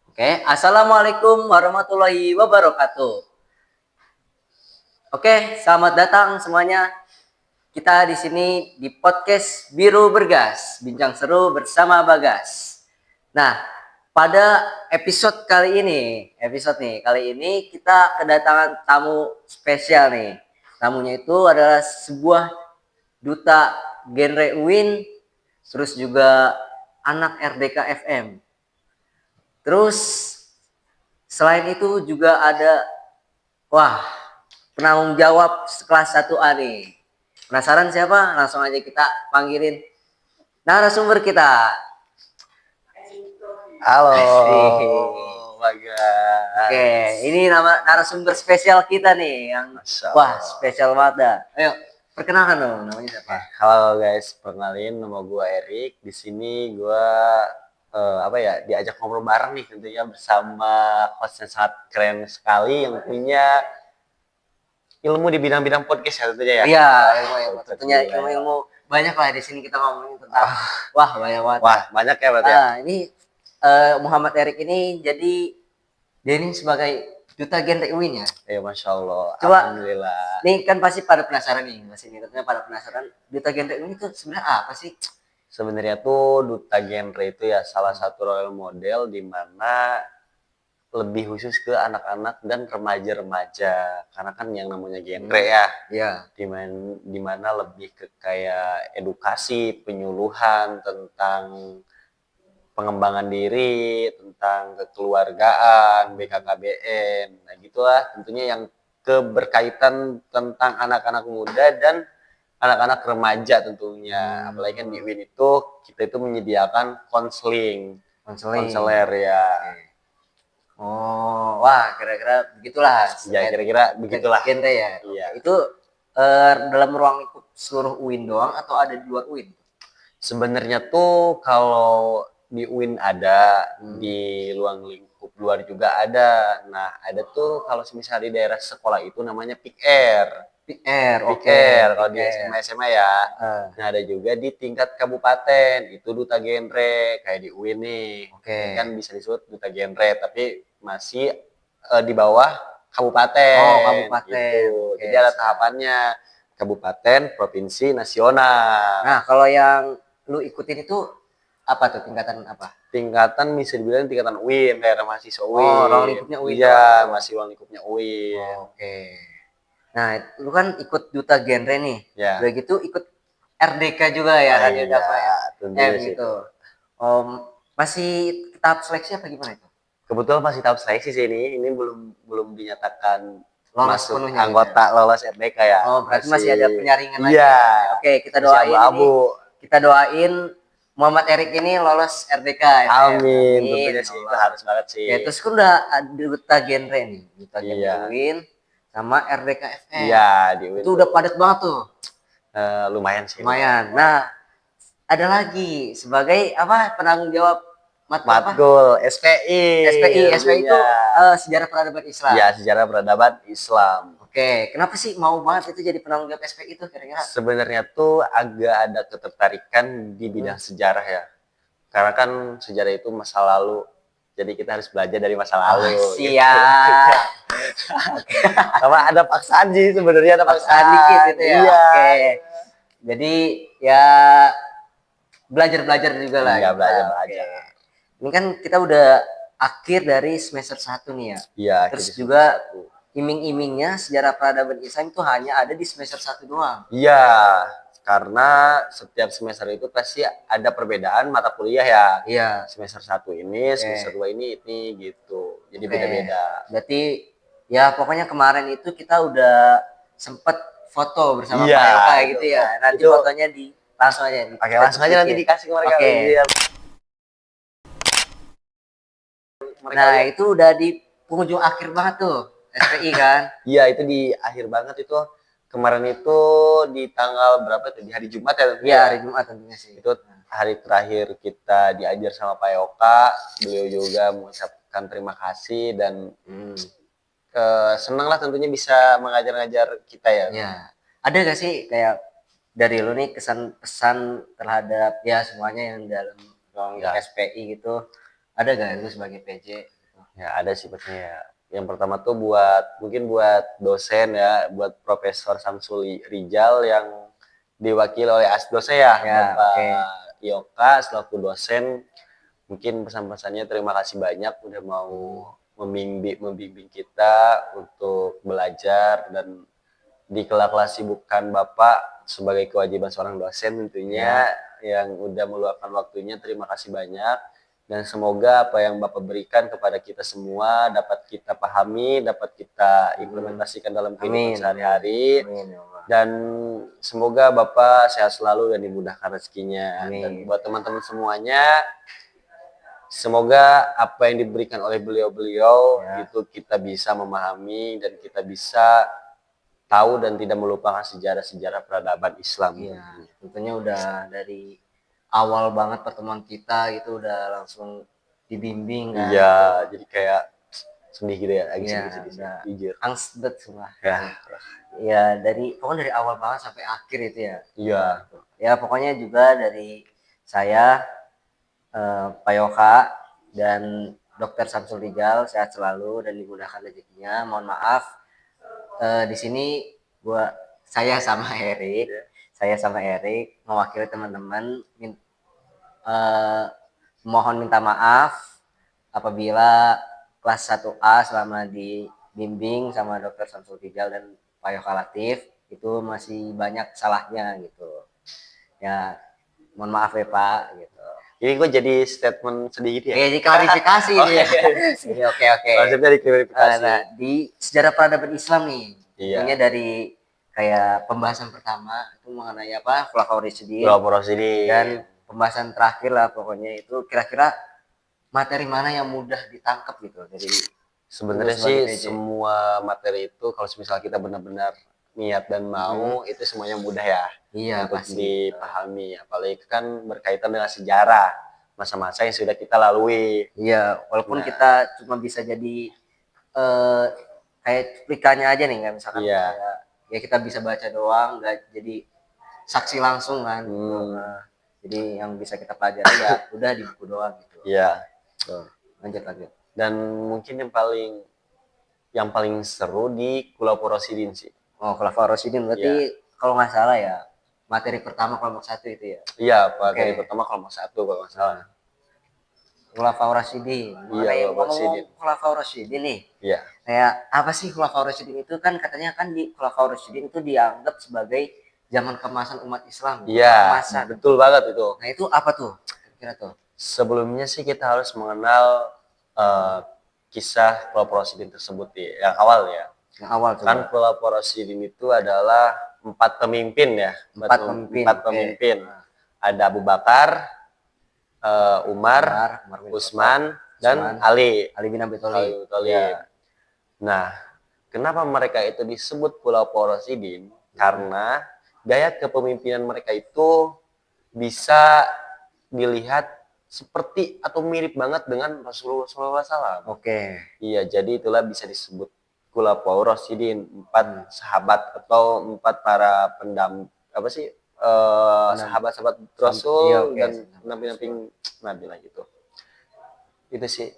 Oke, assalamualaikum warahmatullahi wabarakatuh. Oke, selamat datang semuanya. Kita di sini di podcast Biru Bergas, bincang seru bersama Bagas. Nah, pada episode kali ini kita kedatangan tamu spesial nih. Tamunya itu adalah sebuah duta genre UIN, terus juga anak RDK FM. Terus selain itu juga ada penanggung jawab kelas 1A nih. Penasaran siapa? Langsung aja kita panggilin narasumber kita. Halo, Asik. Bagas. Oke, ini nama narasumber spesial kita nih yang spesial banget dah. Ayo, perkenalkan dong namanya siapa? Halo guys, perkenalin nama gue Erik. Di sini gue diajak ngobrol bareng nih tentunya bersama host yang sangat keren sekali yang punya ilmu di bidang-bidang podcast ya tentunya ya. Iya, ilmu tentunya ilmu banyak lah di sini kita ngomongin tentang banyak banget. Wah, banyak ya berarti ya. Ini Muhammad Erik ini jadi dia ini sebagai duta genre UIN ya. Ya Masya Allah. Coba, Alhamdulillah. nih kan pasti pada penasaran nih, masih nih tentunya pada penasaran duta genre UIN itu sebenarnya apa sih? Sebenarnya tuh duta genre itu ya salah satu role model di mana lebih khusus ke anak-anak dan remaja-remaja karena kan yang namanya genre ya dimana lebih ke kayak edukasi penyuluhan tentang pengembangan diri tentang kekeluargaan BKKBN nah gitulah tentunya yang keberkaitan tentang anak-anak muda dan anak-anak remaja tentunya apalagi kan di UIN itu kita itu menyediakan konseler ya. Oh, wah kira-kira begitulah. Ya kira-kira begitulah. Genre ya. Iya. Itu dalam ruang lingkup seluruh UIN doang atau ada di luar UIN? Sebenarnya tuh kalau di UIN ada, di ruang lingkup luar juga ada. Nah, ada tuh kalau misalnya di daerah sekolah itu namanya PIKR. Oke. Kalau di SMA ya. Nah, ada juga di tingkat kabupaten, itu duta genre kayak di UIN nih. Oke. Kan bisa disebut duta genre, tapi masih di bawah kabupaten. Oh, kabupaten. Gitu. Jadi ada tahapannya. Kabupaten, provinsi, nasional. Nah, kalau yang lu ikutin itu apa tuh, tingkatan apa? Tingkatan bisa dibilang tingkatan UIN, daerah mahasiswa UIN. Oh, ruang lingkupnya UIN. Iya, masih ruang lingkupnya UIN. Oke. Nah, lu kan ikut duta genre nih. Ya. Udah gitu ikut RDK juga ya, Radio Dapa ya. Gitu. Masih tahap seleksi apa gimana itu? Kebetulan masih tahap seleksi sih ini. Ini belum dinyatakan lolos masuk sepenuhnya anggota ya? Lolos RDK ya. Oh, berarti masih ada penyaringan lagi. Iya. Oke, kita doain kita doain Muhammad Erik ini lolos RDK ya. Amin. Tentunya sih itu harus banget sih. Ya, terus kan udah ada duta genre nih, duta genre UIN sama RDK FM. Iya, di UIN. Itu udah padat banget tuh. Lumayan sih. Lumayan. Nah, ada lagi sebagai penanggung jawab matkul SPI itu sejarah peradaban Islam. Ya, sejarah peradaban Islam. Oke, kenapa sih mau banget itu jadi penanggung jawab SPI itu kira-kira? Sebenarnya tuh agak ada ketertarikan di bidang sejarah ya. Karena kan sejarah itu masa lalu. Jadi kita harus belajar dari masa lalu. Siap. Sama ada paksaan sih sebenarnya, ada paksaan dikit gitu ya. Iya. Oke. Jadi ya belajar juga lah. Iya, belajar. Ini kan kita udah akhir dari semester 1 nih ya. Iya. Terus juga iming-imingnya sejarah peradaban Islam itu hanya ada di semester 1 doang. Iya, karena setiap semester itu pasti ada perbedaan mata kuliah ya. Iya. Semester 1 ini, semester 2 ini gitu. Jadi beda-beda. Berarti ya pokoknya kemarin itu kita udah sempet foto bersama Pak Yoka gitu ya. Nanti fotonya langsung aja. Oke, langsung aja nanti dikasih ke mereka. Nah, itu udah di penghujung akhir banget tuh SPI kan? Iya, itu di akhir banget itu. Kemarin itu di tanggal berapa tuh? Di hari Jumat ya? Iya, hari Jumat tentunya sih. Itu hari terakhir kita diajar sama Pak Yoka. Beliau juga mengucapkan terima kasih dan senang lah tentunya bisa mengajar-ngajar kita ya. Iya. Ada gak sih kayak dari lu nih kesan-pesan terhadap ya semuanya yang dalam ruang SPI gitu? Ada gak lu sebagai PJ? Ya ada sih pastinya ya. Yang pertama tuh mungkin buat dosen ya, buat Profesor Samsul Rijal yang diwakili oleh asdosnya ya, Ya, Bapak oke. Yoka selaku dosen. Mungkin pesan-pesannya terima kasih banyak udah mau membimbing kita untuk belajar, dan di kelas sibukkan Bapak sebagai kewajiban seorang dosen tentunya yang udah meluangkan waktunya. Terima kasih banyak, dan semoga apa yang Bapak berikan kepada kita semua dapat kita pahami, dapat kita implementasikan dalam kehidupan Amin. sehari-hari, Amin ya Allah. dan semoga Bapak sehat selalu dan dimudahkan rezekinya. Dan Amin. buat teman-teman semuanya, semoga apa yang diberikan oleh beliau-beliau itu kita bisa memahami dan kita bisa tahu dan tidak melupakan sejarah-sejarah peradaban Islam. Iya, tentunya udah dari awal banget pertemuan kita gitu udah langsung dibimbing kan. Iya, jadi kayak sedih gitu ya, lagi Iya, sedih-sedih udah jujur. angstbet semua. Ya, Ya pokoknya dari awal banget sampai akhir itu ya. iya. Ya pokoknya juga dari saya Pak Yoka dan Dokter Samsul Rijal sehat selalu dan dimudahkan rezekinya. Mohon maaf di sini saya sama Erik mewakili teman-teman mohon minta maaf apabila kelas 1A selama dibimbing sama Dokter Samsul Rijal dan Pak Yoka Latif itu masih banyak salahnya gitu. Ya mohon maaf ya Pak gitu. Ini kok jadi statement sedih gitu ya? Oke, jadi klarifikasi Oke. dia. Iya, oke. Maksudnya diklarifikasi. Nah, di sejarah peradaban Islam nih, Iya. tentunya dari kayak pembahasan pertama itu mengenai apa Khulafaur Rasyidin Rasidin. dan pembahasan terakhir lah pokoknya itu kira-kira materi mana yang mudah ditangkap gitu dari Sebenarnya sebagai sih PJ. semua materi itu kalau misalnya kita benar-benar niat dan mau itu semuanya mudah ya. Iya, untuk pasti. dipahami, apalagi kan berkaitan dengan sejarah masa-masa yang sudah kita lalui. Iya, walaupun kita cuma bisa jadi eh, kayak cuplikannya aja nih, nggak misalkan Iya. kayak ya kita bisa baca doang, nggak jadi saksi langsung kan. Gitu. Nah, jadi yang bisa kita pelajari ya udah di buku doang gitu. Iya. Tuh, lanjut. Dan mungkin yang paling seru di Pulau Rosidin sih. Oh, Khulafaur Rasyidin berarti kalau nggak salah ya materi pertama kelompok 1 itu ya. Iya, materi pertama kelompok 1 kalau nggak salah. Khulafaur Rasyidin. Iya, Ngomong Khulafaur Rasyidin nih. Iya. Kayak apa sih Khulafaur Rasyidin itu kan katanya kan di Khulafaur Rasyidin itu dianggap sebagai zaman kemasan umat Islam. Iya, Kemasan. betul banget itu. Nah, itu apa tuh? Kira tuh. Sebelumnya sih kita harus mengenal kisah Pulau Rosidin tersebut ya, yang awal ya. Yang awal tuh. Kan Pulau Rosidin itu adalah 4 pemimpin ya. 4 pemimpin. Ada Abu Bakar, Umar, Utsman, dan Ali bin Abi Thalib. Ya. Nah, kenapa mereka itu disebut Pulau Rosidin? Karena gaya kepemimpinan mereka itu bisa dilihat seperti atau mirip banget dengan Rasulullah SAW. Oke. Iya, jadi itulah bisa disebut Khulafaur Rasyidin, 4 sahabat atau 4 para sahabat-sahabat Rasul dan pendamping Nabi lah gitu. Itu sih.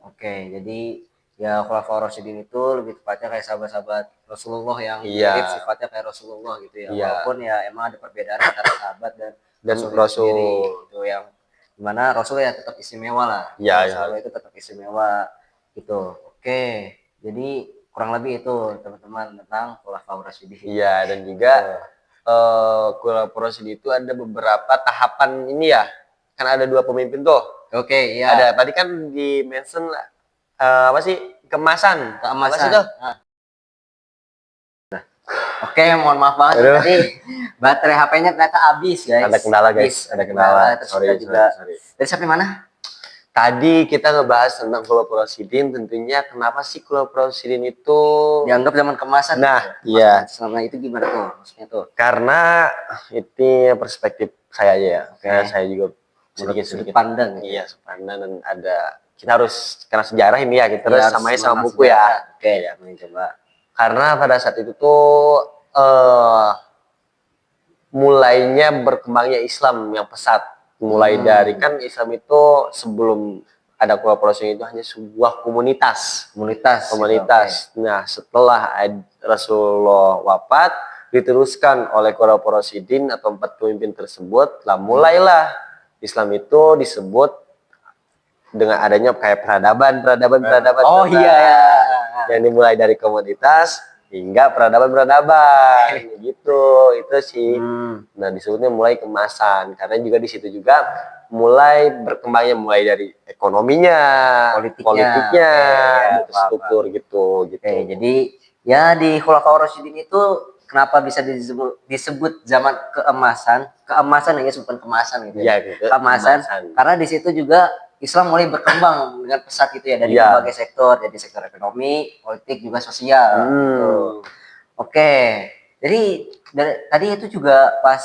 Oke, jadi ya Khulafaur Rasyidin itu lebih tepatnya kayak sahabat-sahabat Rasulullah yang mirip sifatnya kayak Rasulullah gitu ya. Walaupun ya emang ada perbedaan antara sahabat dan Rasul sendiri itu yang dimana Rasul ya tetap istimewa lah. Sahabat itu tetap istimewa gitu. Oke, jadi kurang lebih itu teman-teman tentang Khulafaur Rasyidin. Iya, dan juga Khulafaur Rasyidin itu ada beberapa tahapan ini ya. Kan ada 2 pemimpin tuh. Oke, iya. Ada tadi kan di mention apa sih? Keemasan. Apa sih tuh? Oke, mohon maaf banget tadi baterai HP-nya ternyata habis, guys. Ada kendala, guys. Ada kendala. Sorry. Dari sampai mana? Tadi kita ngebahas tentang Khulafaur Rasyidin, tentunya kenapa sih Khulafaur Rasyidin itu dianggap zaman kemasan? Nah, iya. Selama itu gimana tuh maksudnya tuh? Karena itu perspektif saya aja ya. Karena saya juga sedikit pandang. Iya, pandang, dan ada kita harus karena sejarah ini ya, kita harus samain sama buku ya. Oke, ya, coba. Karena pada saat itu tuh mulainya berkembangnya Islam yang pesat. Mulai dari kan Islam itu sebelum ada kolaborasi itu hanya sebuah komunitas. Komunitas. Nah, setelah Rasulullah wafat, diteruskan oleh Khulafaur Rasyidin atau 4 pemimpin tersebut, lah mulailah Islam itu disebut dengan adanya kayak peradaban. Oh iya ya. Yang dimulai dari komunitas hingga peradaban gitu. Itu sih. Nah, disebutnya mulai kemasan karena juga di situ juga mulai berkembangnya mulai dari ekonominya, politiknya, struktur gitu. Jadi ya di Khulafaur Rasyidin itu kenapa bisa disebut zaman keemasan? Keemasan ya, bukan kemasan gitu. Iya, gitu. Keemasan karena di situ juga Islam mulai berkembang dengan pesat gitu ya, dari berbagai sektor, jadi sektor ekonomi, politik, juga sosial. Gitu. Oke, jadi tadi itu juga pas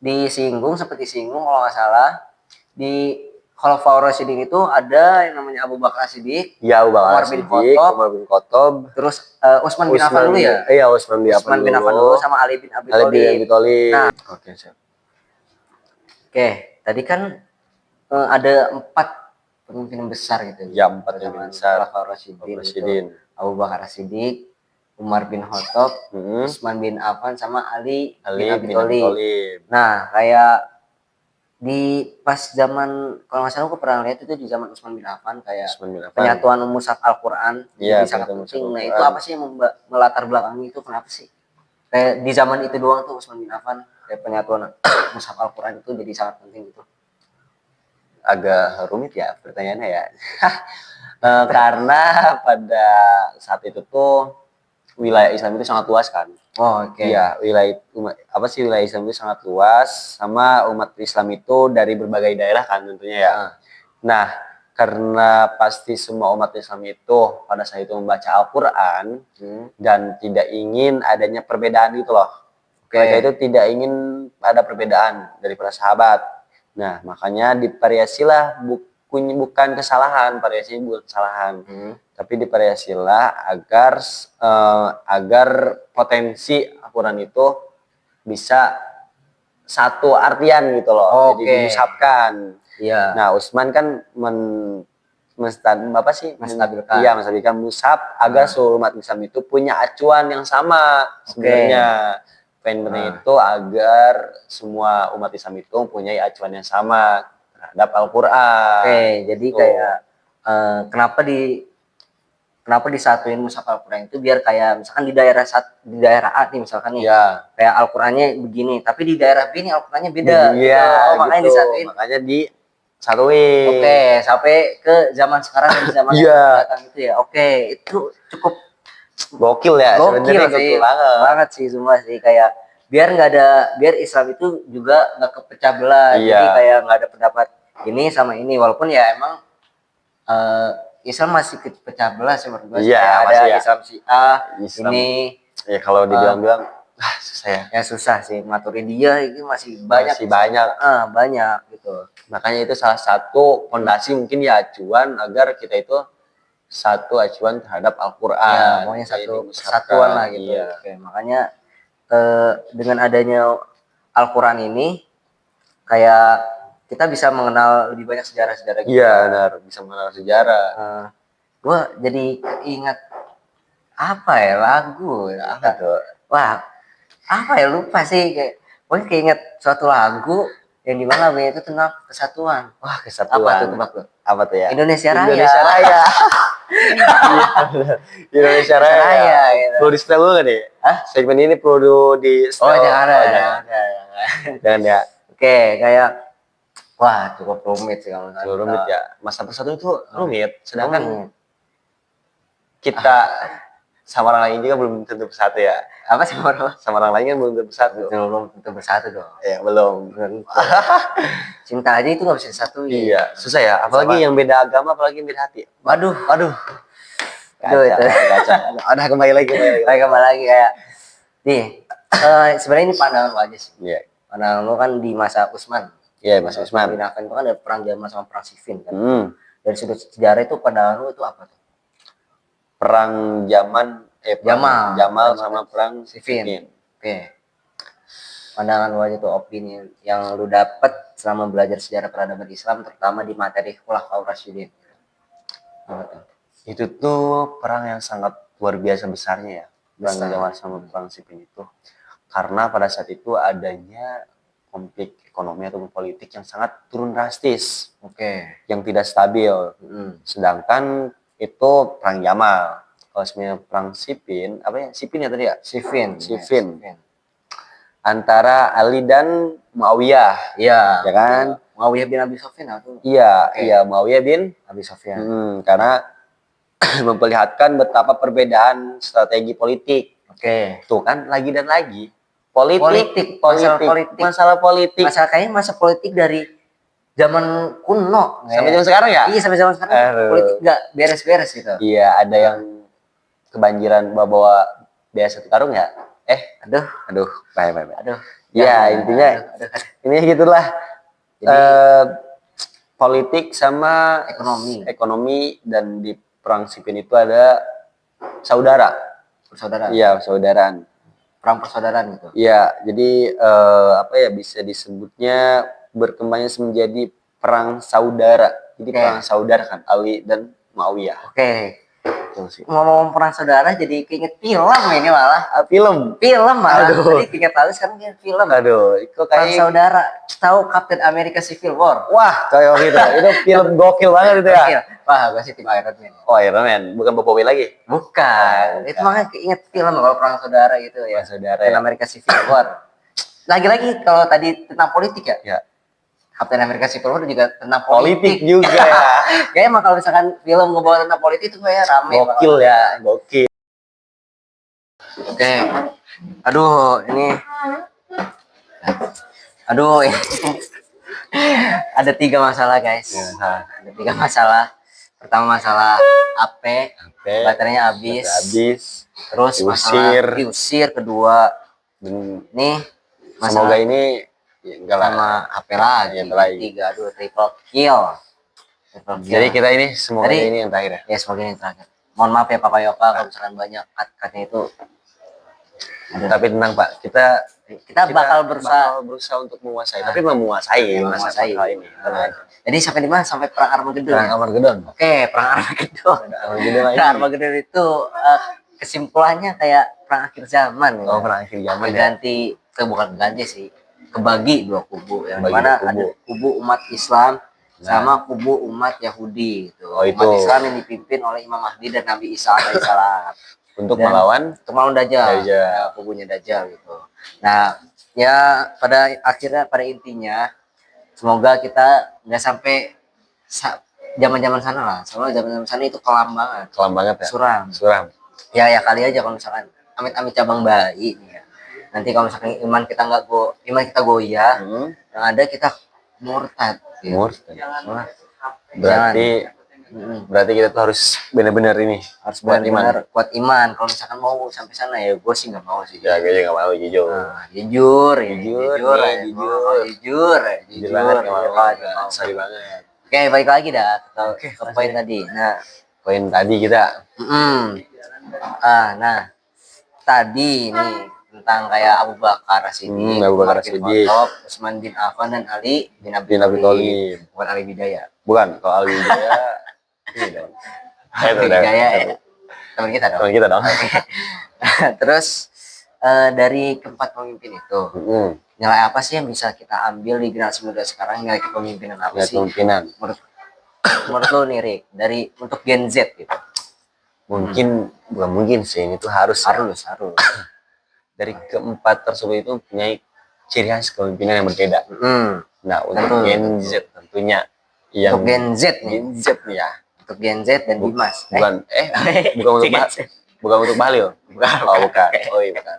sempat disinggung kalau nggak salah, di Khulafaur Rasyidin itu ada yang namanya Abu Bakar As-Siddiq, ya, Umar bin Khattab, terus Utsman bin Affan dulu ya? Iya, Utsman bin Affan dulu, sama Ali bin Abi Thalib. Nah, oke, tadi kan ada 4 pemimpin besar gitu. Ya, 4 pemimpin besar. Khulafaur Rasyidin. Abu Bakar As-Siddiq, Umar bin Khattab, Utsman bin Affan, sama Ali bin Abi Thalib. Nah, kayak di pas zaman, kalau nggak salah aku pernah lihat itu di zaman Utsman bin Affan, kayak penyatuan mushaf Al-Quran jadi sangat penting. Nah, itu apa sih yang melatar belakangi itu, kenapa sih kayak di zaman itu doang tuh Utsman bin Affan kayak penyatuan mushaf Al-Quran itu jadi sangat penting gitu? Agak rumit ya pertanyaannya ya. Karena pada saat itu tuh wilayah Islam itu sangat luas kan. Iya, wilayah Islam itu sangat luas, sama umat Islam itu dari berbagai daerah kan tentunya ya. Nah, karena pasti semua umat Islam itu pada saat itu membaca Al-Quran dan tidak ingin adanya perbedaan gitu loh. Mereka itu tidak ingin ada perbedaan dari para sahabat. Nah, makanya divariasilah bukan kesalahan, tapi divariasilah agar potensi Al-Quran itu bisa satu artian gitu loh, jadi dimusabkan. Nah, Utsman kan menstabilkan mushaf agar seluruh umat Islam itu punya acuan yang sama sebenarnya. Penting itu agar semua umat Islam itu mempunyai acuan yang sama terhadap Al-Quran. Jadi kayak kenapa disatuin mushaf Al-Quran itu biar kayak misalkan di daerah A nih misalkan nih, kayak Al-Qurannya begini, tapi di daerah B nih Al-Qurannya beda. Makanya disatuin. Makanya disatuin. Sampai ke zaman sekarang dan zaman yang datang itu ya. Itu cukup gokil ya, sebenarnya sih, banget sih semua sih, kayak biar Islam itu juga nggak kepecah belah. Jadi kayak nggak ada pendapat ini sama ini, walaupun ya emang Islam masih kepecah belah sih menurut gue. Ada Islam Syiah ini ya, kalau dibilang-bilang susah ya. Susah sih, Maturidiyah itu masih banyak gitu. Makanya itu salah satu fondasi mungkin ya, acuan agar kita itu satu acuan terhadap Al-Quran. Pokoknya satu kesatuan lah gitu. Makanya dengan adanya Al-Quran ini kayak kita bisa mengenal lebih banyak sejarah-sejarah gitu. Iya, benar, bisa mengenal sejarah. Gue jadi ingat apa ya, lagu apa tuh? Wah, apa ya, lupa sih, pokoknya keinget suatu lagu yang dimana lagunya itu tentang kesatuan. Wah, kesatuan. Apa tuh ya? Indonesia Raya. Indonesia Raya. Perlu di setel dulu nggak nih? Segmen ini perlu di setel. Jangan ya. Oke, kayak wah, cukup rumit sih kalau cukup rumit ya. Masa persatuan itu rumit, sedangkan kita sama orang lain juga belum tentu bersatu ya. Apa sih sama orang lain kan belum tentu bersatu. Belum tentu bersatu dong. Ya, belum. Cinta aja itu nggak bisa disatuin. Iya, susah ya. Apalagi yang beda agama, apalagi yang beda hati. Waduh. Gaca. Udah kembali lagi kayak nih. Sebenarnya ini pandangan lo aja sih. Iya. Pandangan lo kan di masa Utsman. Iya, masa Utsman. Bin Affan itu kan ada perang Jamal sama perang Siffin kan. Dari sudut sejarah itu pandangan lo itu apa tuh? Perang Jamal sama perang Siffin. pandangan lu aja tuh, opini yang lu dapet selama belajar sejarah peradaban Islam, terutama di materi Khulafaur Rasyidin. Apa tuh? Itu tuh perang yang sangat luar biasa besarnya ya, perang Besar. Jawa sama perang Sippin itu. Karena pada saat itu adanya konflik ekonomi ataupun politik yang sangat turun drastis, Oke. yang tidak stabil. Sedangkan itu perang Yamal. Kalau sebenarnya perang Sippin, apa ya? Sippin ya tadi ya? Siffin. Siffin. Antara Ali dan Muawiyah, Iya. ya kan? Muawiyah bin Abi Sufyan atau Iya, Oke. iya Muawiyah bin Abi Sufyan. karena memperlihatkan betapa perbedaan strategi politik. Oke. Tuh kan lagi dan lagi. Politik. Masalah politik. Masalah kayaknya masa politik dari zaman kuno Sampai zaman sekarang ya? Iya, sampai zaman sekarang. Aduh. Politik nggak beres-beres gitu. Iya, ada yang kebanjiran bawa biaya satu karung ya? Aduh, Baik. aduh. Ya, intinya aduh. ini gitulah. Jadi, Politik sama ekonomi dan di perang Sippin itu ada saudara. persaudaraan. Iya, saudaraan. Perang persaudaraan gitu. Iya, jadi apa ya bisa disebutnya berkembangnya menjadi perang saudara. Jadi perang saudara kan Ali dan Muawiyah. Oke. Betul sih. Ngomong perang saudara jadi keinget film ini malah. Film. Malah. Aduh. Jadi keinget tahu sekarang dia film. Aduh, itu Perang kayak saudara. Tahu Captain America Civil War? wah, kayak gitu. Itu film gokil banget itu ya. Gokil. Wah, gue sih tim Iron Man. Oh, Iron Man, bukan Bob Bowie lagi. Bukan. Itu makanya keinget film kalau perang saudara gitu ya. Perang saudara Captain ya. America Civil War. Lagi-lagi kalau tadi tentang politik ya. Ya. Captain America Civil War juga tentang Politik politik. juga ya. Kayaknya emang kalau misalkan film ngebawa tentang politik itu kayak rame. Gokil banget. ya, gokil. Oke. Aduh, ini. Aduh, ini. Ada 3 masalah guys. Ya. Ada 3 masalah. Pertama masalah AP, baterainya habis. Terus masalah diusir. Kedua, nih Semoga ini ya, enggak lah. sama HP lagi. Yang lagi. 3, aduh, triple kill. Jadi kita ini semoga Jadi, ini yang terakhir ya. Ya, semoga ini yang terakhir. Mohon maaf ya Papa Yoka kalau misalkan banyak cut-cutnya itu. Tapi tenang Pak, kita bakal berusaha untuk menguasai. Tapi menguasai hal ini. Jadi sampai di mana? Sampai perang Armageddon. Perang Armageddon. Oke, perang Armageddon. Perang Armageddon itu kesimpulannya kayak perang akhir zaman. Oh, perang akhir zaman ya. Ganti, bukan ganti sih. Kebagi 2 kubu. Yang mana ada kubu umat Islam sama kubu umat Yahudi gitu. Oh, itu. Umat Islam yang dipimpin oleh Imam Mahdi dan Nabi Isa alaihissalam. Untuk melawan Dajjal. Ya, kubunya Dajjal gitu. Nah, ya pada akhirnya, pada intinya semoga kita nggak sampai zaman-zaman sana lah. Soalnya zaman-zaman sana itu kelam banget. Kelam banget ya. Suram. Ya kali aja kalau misalkan amit-amit cabang bayi nih ya. Nanti kalau misalkan iman kita goyah, yang ada kita murtad. Gitu. Berarti kita tuh harus benar-benar ini, harus benar-benar kuat iman. Kalau misalkan mau sampai sana ya gue sih nggak mau sih. Ya, gue juga nggak mau jujur. Jujur. Sorry banget. Oke, balik lagi dah ke poin tadi. Nah, poin tadi kita. Nah, tadi nih tentang kayak Abu Bakar Siddiq, Utsman bin Affan dan Ali bin Abi Thalib. Bukan Ali Bidayah. Bukan, kalau Ali Bidayah ini dong. Bidayah ya. Teman kita dong. Terus dari keempat pemimpin itu, nilai apa sih yang bisa kita ambil di generasi muda sekarang? Nilai kepemimpinan apa sih? Menurut lo nih Rick, untuk Gen Z gitu. Bukan mungkin sih, ini tuh harus. Dari keempat tersebut itu punya ciri khas kepemimpinan yang berbeda. Nah, untuk Gen Z tentunya untuk Gen Z nih ya. Untuk Gen Z dan Dimas. Bukan untuk Bahlil. Bukan. Oh iya, bukan.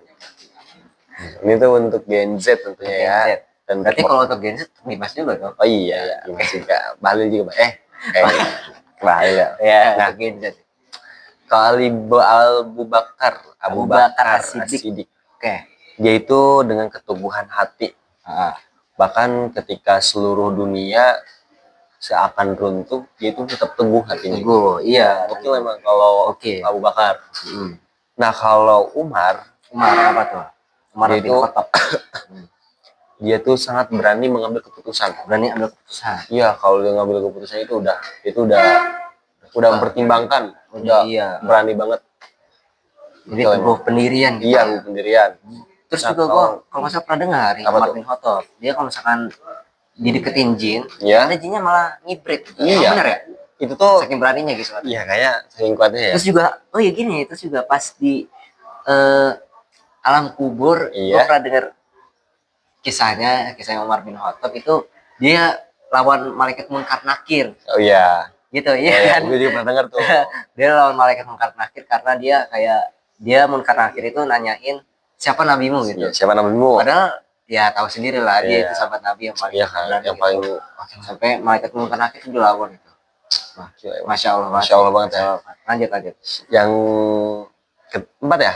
Ini tuh untuk Gen Z tentunya ya. Dan berarti kalau untuk Gen Z Dimas juga dong. Oh iya, Dimas juga. Bahlil juga. Bahlil ya. Nah, Gen Z. Abu Bakar Siddiq. Oke. Dia itu dengan keteguhan hati. Bahkan ketika seluruh dunia seakan runtuh, dia itu tetap teguh hatinya. Iya. Oke memang kalau Abu Bakar. Nah, kalau Umar apa tuh? Umar itu dia tuh sangat berani mengambil keputusan. Berani ambil keputusan. Iya, kalau dia ngambil keputusan itu udah mempertimbangkan, udah Iya. berani banget. Jadi Betul, teguh pendirian gitu. Iya, ya. pendirian. Terus Nah, juga gua kalau nggak salah pernah dengar ya, Apa tuh? Marvin Hotop. Dia kalau misalkan dideketin Jin, Iya. ada Jinnya malah ngibrit. Iya. Benar ya? Itu tuh Saking beraninya gitu. iya kayak saking kuatnya ya. Terus juga, oh ya gini, terus juga pas di eh, alam kubur, Iya. gua pernah dengar kisahnya Umar bin Khattab itu dia lawan malaikat Munkar Nakir Oh iya. gitu ya Iya, kan. gue juga pernah dengar tuh. Dia lawan malaikat Munkar Nakir karena dia Munkar Nakir itu nanyain siapa nabimu gitu. Iya, siapa namamu? Padahal ya tahu sendiri lah dia Iya. itu sahabat nabi yang paling Iya kan, berani yang gitu. paling Sampai malaikat Munkar Nakir itu dilawan gitu. wah, gila, ya. Masya Allah, Masya Allah banget ya. Lanjut. Yang keempat ya?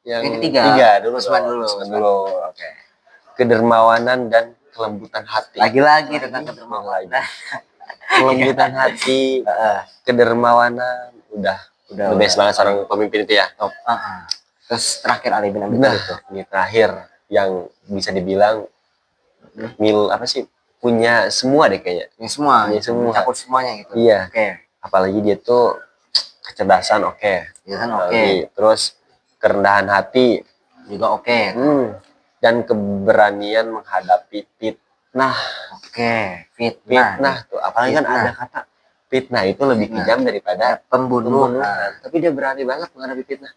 Yang ketiga dulu. Usman dulu. Oke. Kedermawanan dan kelembutan hati. Lagi-lagi tentang kedermawanan. Lagi. Kelembutan hati, kedermawanan, udah the best banget seorang pemimpin itu ya. Top. Terus terakhir Ali bin Abi Nah, Thalib tuh. ini terakhir yang bisa dibilang apa sih, punya semua deh kayaknya. Ini semua, Punya semua. mencakup semuanya gitu. Iya. Oke. Apalagi dia tuh kecerdasan oke. Kecerdasan Apalagi terus kerendahan hati juga oke. Dan keberanian menghadapi fitnah. Oke, Fitnah tuh, apalagi kan Fitnah. ada kata fitnah itu lebih kejam daripada pembunuhan. Tapi dia berani banget menghadapi fitnah.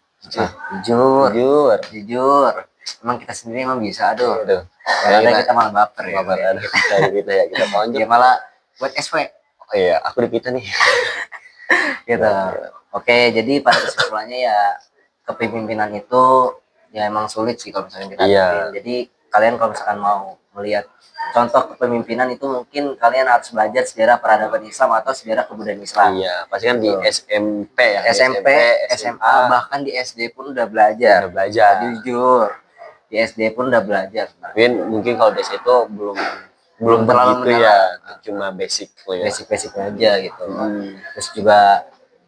Jujur. Emang kita sendiri emang bisa, aduh. Aduh. Kalau ada kita malah baper ya. Ada fitnah ya, kita tonjok. Dia malah buat SW. Oh iya, aku di fitnah nih. Gitu. Oke, jadi pada kesimpulannya ya kepemimpinan itu ya emang sulit sih kalau misalnya kita Iya. hadapin. Jadi kalian kalau misalkan mau melihat contoh kepemimpinan itu mungkin kalian harus belajar sejarah peradaban Islam atau sejarah kebudayaan Islam. Iya, pasti kan di Betul. SMP ya. SMP, SMA, bahkan di SD pun udah belajar. Udah belajar. Jujur. Di SD pun udah belajar. Mungkin kalau di situ belum terlalu begitu mendalam. ya, cuma basic lah ya. Basic aja gitu. Terus juga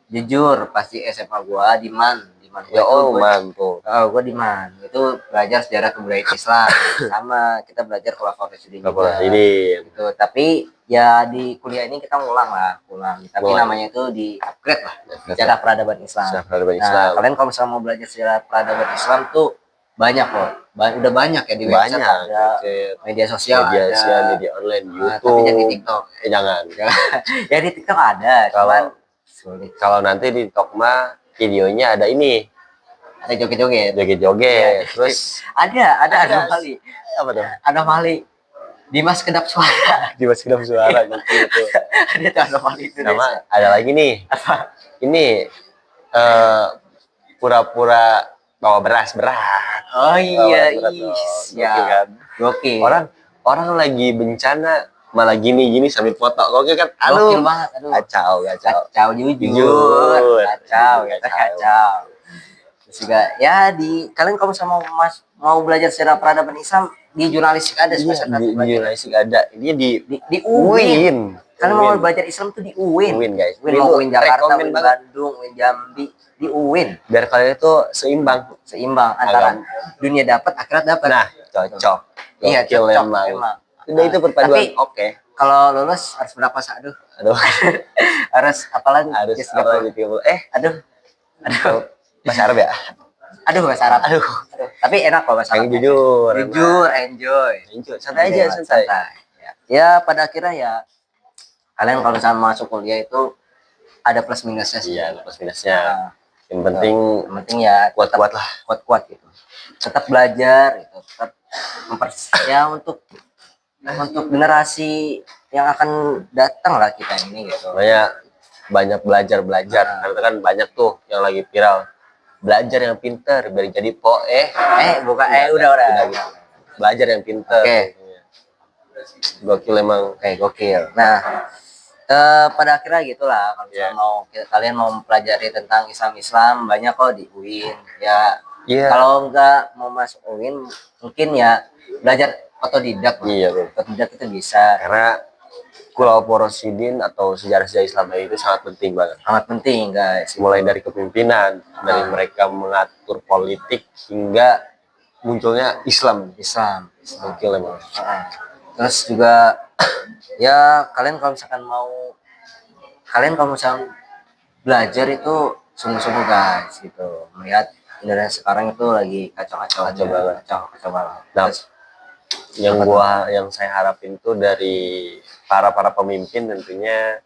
jujur pasti SMA gua di MAN. Ya mantul. Gua di MAN. Itu belajar sejarah kebudayaan Islam. Sama kita belajar khulafah Rasyidin juga. Gitu. Tapi ya di kuliah ini kita ngulang. Tapi namanya itu di upgrade lah. Sejarah peradaban Islam. Nah, kalian kalau misalnya mau belajar sejarah peradaban Islam tuh banyak kok. Udah banyak ya di website, ada media sosial, media online, YouTube. Tapi jangan di TikTok. Jangan. Ya di TikTok ada, cuman sulit. Kalau nanti di TikTok mah videonya ada ini. Ada joget-joget. Joget-joget. Terus ada anomali. Apa tuh? Anomali. Dimas kedap suara. Dimas kedap suara gitu. Ada tuh anomali itu. Sama ada lagi nih. Apa? Ini pura-pura bawa beras berat. Oh iya, ya. Gokil. Orang lagi bencana malah gini sambil foto. Gokil kan? Gokil banget, aduh. Kacau jujur. Kacau. Terus juga ya kalian kalau misalnya mau belajar sejarah peradaban Islam di jurnalistik ada semester di jurnalistik ada. Ini di UIN. Kalian mau belajar Islam tuh di UIN. UIN guys. UIN Jakarta, UIN Bandung, UIN Jambi, di UIN. Biar kalian itu seimbang antara dunia dapat, akhirat dapat. Nah, cocok. Iya, cocok emang. Udah itu perpaduan. Oke. Kalau lulus harus berapa sih? Aduh. Harus apalagi? Harus apalagi 30. Aduh. Bahasa Arab ya? Bahasa Arab. Aduh. Tapi enak kok bahasa Arab. Jujur, enjoy. Santai aja. Ya pada akhirnya ya kalian kalau misalnya masuk kuliah itu ada plus minusnya sih. Iya, plus minusnya. Yang penting ya kuat-kuat lah. Kuat gitu. Tetap belajar gitu. Tetap ya untuk generasi yang akan datang lah kita ini gitu. Banyak belajar. Karena kan banyak tuh yang lagi viral. Belajar yang pintar biar jadi udah. Belajar yang pintar. Oke. Gokil emang. Gokil. Nah, pada akhirnya gitulah kalau kalian mau mempelajari tentang Islam banyak kok di UIN ya. Kalau nggak mau masuk UIN mungkin ya belajar otodidak. Otodidak itu bisa karena Khulafaur Rasyidin atau sejarah-sejarah Islam itu sangat penting banget. Sangat penting guys. Mulai dari kepemimpinan, dari mereka mengatur politik hingga munculnya Islam. Islam. Gokil emang. Terus juga ya kalian kalau misalkan belajar itu sungguh-sungguh guys gitu, melihat Indonesia sekarang itu lagi kacau-kacau Kacau banget. kacau banget. Nah, Terus, yang saya harapin tuh dari para pemimpin tentunya,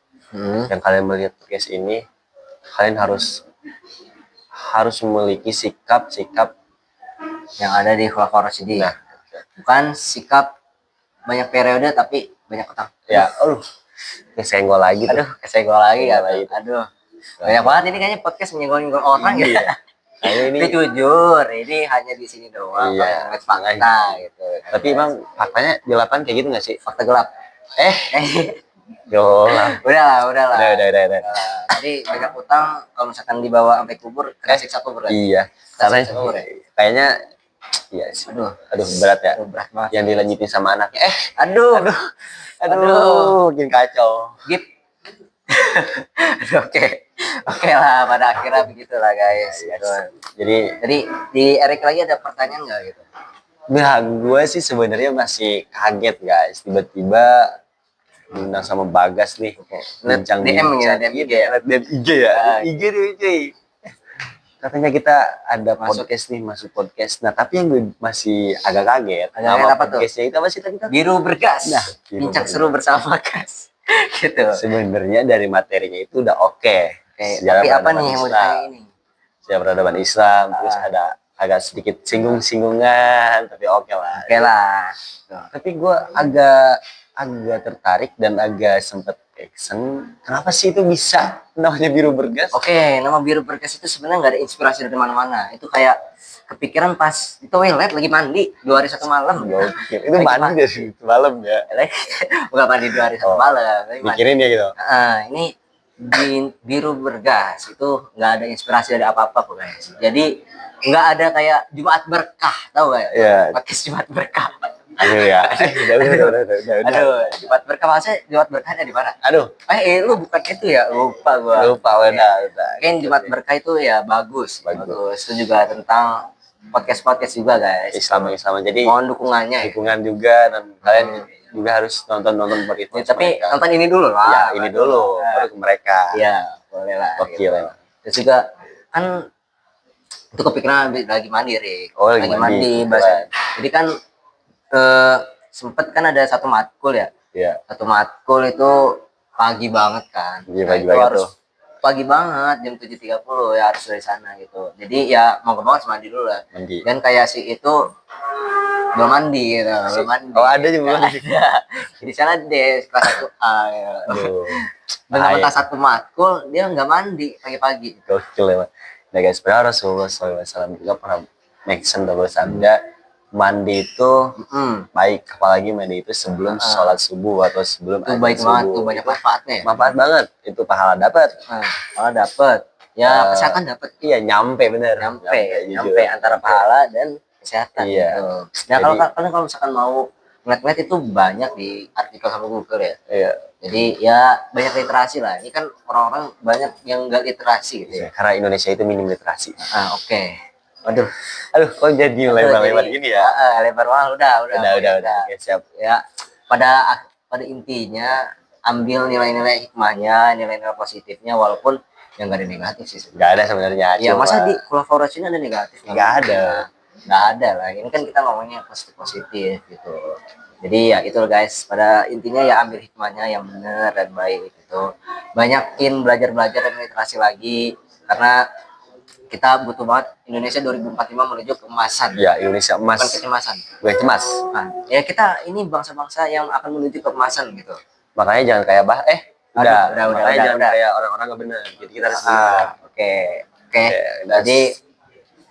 yang kalian melihat podcast ini, kalian harus memiliki sikap yang ada di Khulafaur Rasyidin. Nah, Bukan sikap banyak periode tapi banyak utang. ya, kesenggol lagi tuh. Aduh, kesenggol lagi ya. Kesenggol lagi. Aduh. Banyak banget ini kayaknya podcast menyenggol-nyenggol orang ya. Iya. Nah, ini Tapi jujur, ini hanya di sini doang. Iya. Kalau fakta gitu. Tapi emang faktanya di lapangan kayak gitu nggak sih? Fakta gelap. Yo lah. Udah. Udah. Jadi banyak utang kalau misalkan dibawa sampai kubur kena siksa kubur. Iya. Caranya kayaknya iya sih. Aduh berat ya. Berat banget. Yang dilanjutin sama anaknya. Aduh. Makin kacau. Gip. Oke lah, pada akhirnya begitulah guys. Yes. Gitu. Jadi di Erik lagi ada pertanyaan nggak gitu? nah gue sih sebenarnya masih kaget guys, tiba-tiba diundang sama Bagas nih. DM ya, DM IG ya. DM IG ya. IG tuh cuy. Katanya kita ada podcast nih, masuk podcast. Nah, tapi yang gue masih agak kaget. Nama apa podcastnya itu apa sih tadi? Biru Bergas. Nah, bincang seru bersama Bagas. Gitu. Sebenarnya dari materinya itu udah oke. Tapi apa nih yang mau ditanya ini? Sejarah peradaban Islam, terus ada agak sedikit singgungan, tapi oke lah. Oke lah. Tapi gue agak tertarik dan agak sempet action. Kenapa sih itu bisa namanya Biru Bergas? Oke, nama Biru Bergas itu sebenarnya nggak ada inspirasi dari mana-mana. Itu kayak kepikiran pas itu lihat lagi mandi 2 hari 1 malam. Gokil. Itu mandi dari malam ya? Bukan mandi 2 hari 1 malam. Mikirin ya gitu? Ini Biru Bergas itu nggak ada inspirasi dari apa-apa kok guys. Jadi nggak ada kayak Jumat Berkah, tahu nggak? Iya. Podcast Jumat Berkah. Aduh ya. Udah. Aduh, Jumat Berkah maksudnya Jumat Berkahnya di mana? Aduh. Lu bukan itu ya? Lupa gua. Udah. Kan Jumat Berkah itu ya bagus. Itu juga tentang podcast juga guys. Islam. Jadi mohon dukungannya. Dukungan juga, dan kalian juga harus nonton itu. Ya, tapi nonton ini dulu lah. Ya, ini dulu baru ke mereka. Iya, boleh lah. Gokil. Gitu. Terus juga kan itu kepikiran lagi mandi, Rik. Lagi mandi bahasa. Jadi kan sempet kan ada satu matkul ya. Iya. Satu matkul itu pagi banget kan. Pagi banget tuh. Pagi banget jam 7.30 ya harus dari sana gitu. Jadi ya mau banget mandi dulu lah. Dan kayak si itu belum mandi gitu, belum mandi. Oh, ada juga belum mandi. Di sana deh kelas 1A ya. Benar-benar satu matkul dia nggak mandi pagi-pagi. Gokil ya. Nah guys, sebenarnya Rasulullah SAW juga pernah mention bahwa sabda mandi itu baik, apalagi mandi itu sebelum sholat subuh atau sebelum itu baik banget tuh, banyak manfaatnya. Manfaat banget, itu pahala dapat. Pahala dapat. Ya kesehatan dapat. Iya, nyampe Nyampe antara pahala dan kesehatan. Iya. Gitu. Nah kalau misalkan mau ngeliat-ngeliat itu banyak di artikel sama Google ya. Iya. Jadi ya banyak literasi lah. Ini kan orang-orang banyak yang nggak literasi gitu ya. Karena Indonesia itu minim literasi. Oke. Aduh, kok jadi lebar-lebar gini ya? Lebar banget, udah. Oke, siap. Ya, pada intinya ambil nilai-nilai hikmahnya, nilai-nilai positifnya, walaupun yang nggak ada negatif sih. Nggak ada sebenarnya. Ya masa di Khulafaur Rasyidin ada negatif? Nggak ada. Nggak ada lah. Ini kan kita ngomongnya positif gitu. Jadi ya itu guys, pada intinya ya ambil hikmahnya yang benar dan baik gitu. Banyakin belajar dan literasi lagi, karena kita butuh banget Indonesia 2045 menuju keemasan. Ya, Indonesia emas. Bukan kecemasan. Bukan cemas. Nah, ya kita ini bangsa-bangsa yang akan menuju keemasan gitu. Makanya jangan kayak udah, jangan kayak orang-orang nggak benar. Jadi kita harus Oke. Jadi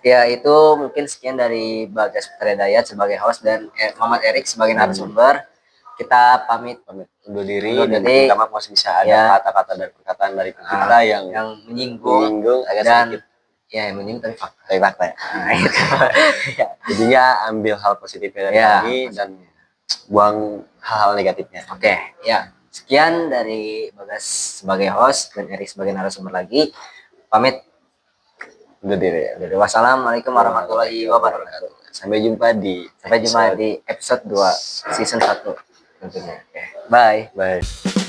ya itu mungkin sekian dari Bagas Putra Hidayat sebagai host dan Muhammad Erik sebagai narasumber. Kita pamit undur diri dan minta maaf masih bisa ada kata-kata dan perkataan dari kita yang menyinggung agak sedikit. Ya, menyinggung tapi fakta. Jadinya ambil hal positifnya dari ini dan buang hal-hal negatifnya. Oke, ya. Sekian dari Bagas sebagai host dan Erik sebagai narasumber lagi. Pamit. Undur diri. Wassalamualaikum warahmatullahi wabarakatuh. Sampai jumpa di Sampai jumpa episode di episode 2 season 1 tentunya. Oke, bye. Bye.